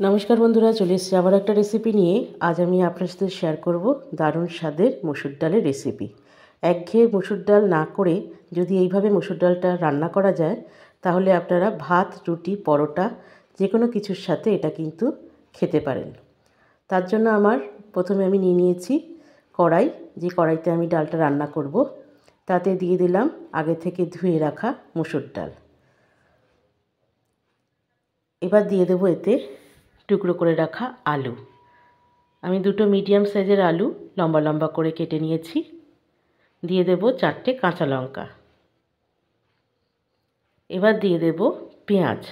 নমস্কার বন্ধুরা, চলে এসেছি আবার একটা রেসিপি নিয়ে। আজ আমি আপনার সাথে শেয়ার করব দারুণ স্বাদের মসুর ডালের রেসিপি। একঘেয়ে মসুর ডাল না করে যদি এইভাবে মসুর ডালটা রান্না করা যায়, তাহলে আপনারা ভাত, রুটি, পরোটা যে কোনো কিছুর সাথে এটা কিন্তু খেতে পারেন। তার জন্য প্রথমে আমি নিয়ে নিয়েছি কড়াই। যে কড়াইতে আমি ডালটা রান্না করব, তাতে দিয়ে দিলাম আগে থেকে ধুয়ে রাখা মসুর ডাল। এবার দিয়ে দেবো এতে টুকরো করে রাখা আলু। আমি দুটো মিডিয়াম সাইজের আলু লম্বা লম্বা করে কেটে নিয়েছি। দিয়ে দেব 4টে কাঁচা লঙ্কা। এবার দিয়ে দেব পেঁয়াজ।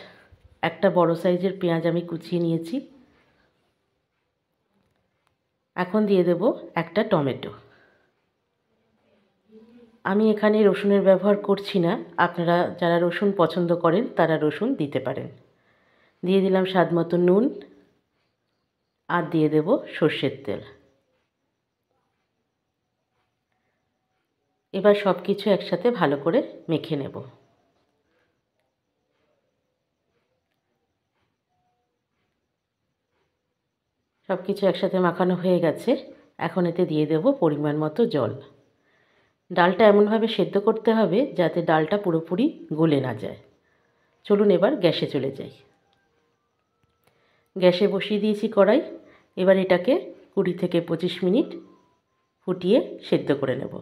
একটা বড় সাইজের পেঁয়াজ আমি কুচিয়ে নিয়েছি। এখন দিয়ে দেব একটা টমেটো। আমি এখানে রসুনের ব্যবহার করছি না, আপনারা যারা রসুন পছন্দ করেন তারা রসুন দিতে পারেন। দিয়ে দিলাম স্বাদ মতো নুন, আর দিয়ে দেব সর্ষের তেল। এবার সব কিছু একসাথে ভালো করে মেখে নেব। সব কিছু একসাথে মাখানো হয়ে গেছে। এখন এতে দিয়ে দেব পরিমাণ মতো জল। ডালটা এমনভাবে সেদ্ধ করতে হবে যাতে ডালটা পুরোপুরি গলে না যায়। চলুন এবার গ্যাসে চলে যাই। গ্যাসে বসিয়ে দিয়েছি কড়াই। এবার এটাকে 20 থেকে 25 মিনিট ফুটিয়ে সেদ্ধ করে নেব।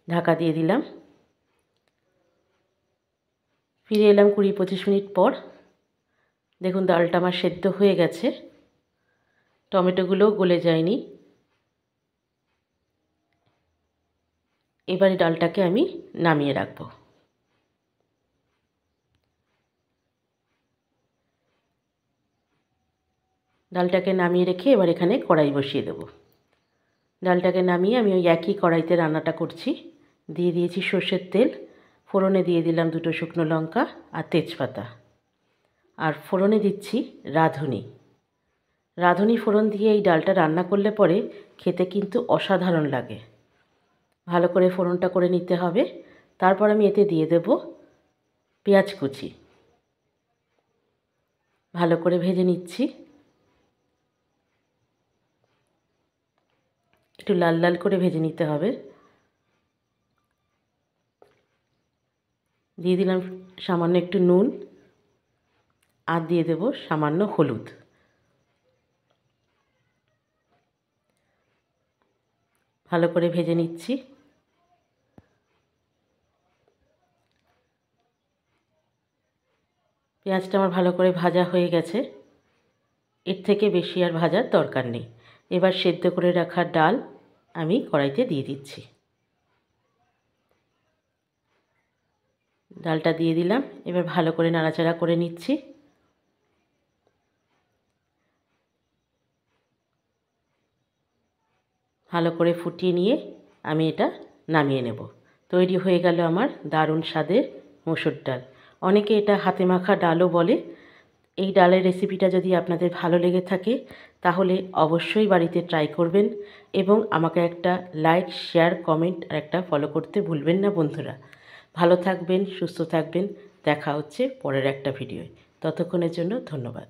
ঢাকা দিয়ে দিলাম। ফিরে এলাম 20-25 মিনিট পর। দেখুন ডালটা আমার সেদ্ধ হয়ে গেছে, টমেটোগুলোও গলে যায়নি। এবারে ডালটাকে আমি নামিয়ে রাখব। ডালটাকে নামিয়ে রেখে এবার এখানে কড়াই বসিয়ে দেব। ডালটাকে নামিয়ে আমি ওই একই কড়াইতে রান্নাটা করছি। দিয়ে দিয়েছি সর্ষের তেল। ফোড়নে দিয়ে দিলাম 2টো শুকনো লঙ্কা আর তেজপাতা। আর ফোড়নে দিচ্ছি রাঁধুনি। রাঁধুনি ফোড়ন দিয়ে এই ডালটা রান্না করলে পরে খেতে কিন্তু অসাধারণ লাগে। ভালো করে ফোড়নটা করে নিতে হবে। তারপর আমি এতে দিয়ে দেব পেঁয়াজ কুচি। ভালো করে ভেজে নিচ্ছি। একটু লাল লাল করে ভেজে নিতে হবে। দিয়ে দিলাম সামান্য একটু নুন, আর দিয়ে দেব সামান্য হলুদ। ভালো করে ভেজে নিচ্ছি। পেঁয়াজটা আমার ভালো করে ভাজা হয়ে গেছে। এর থেকে বেশি আর ভাজার দরকার নেই। এবার সেদ্ধ করে রাখা ডাল আমি কড়াইতে দিয়ে দিচ্ছি। ডালটা দিয়ে দিলাম। এবার ভালো করে নাড়াচাড়া করে নিচ্ছি। ভালো করে ফুটিয়ে নিয়ে আমি এটা নামিয়ে নেব। তৈরি হয়ে গেল আমার দারুণ স্বাদের মসুর ডাল। অনেকে এটা হাতে মাখা ডালও বলে। এই ডালের রেসিপিটা যদি আপনাদের ভালো লেগে থাকে তাহলে অবশ্যই বাড়িতে ট্রাই করবেন, এবং আমাকে একটা লাইক, শেয়ার, কমেন্ট আর একটা ফলো করতে ভুলবেন না বন্ধুরা। ভালো থাকবেন, সুস্থ থাকবেন। দেখা হচ্ছে পরের একটা ভিডিওয়। ততক্ষণের জন্য ধন্যবাদ।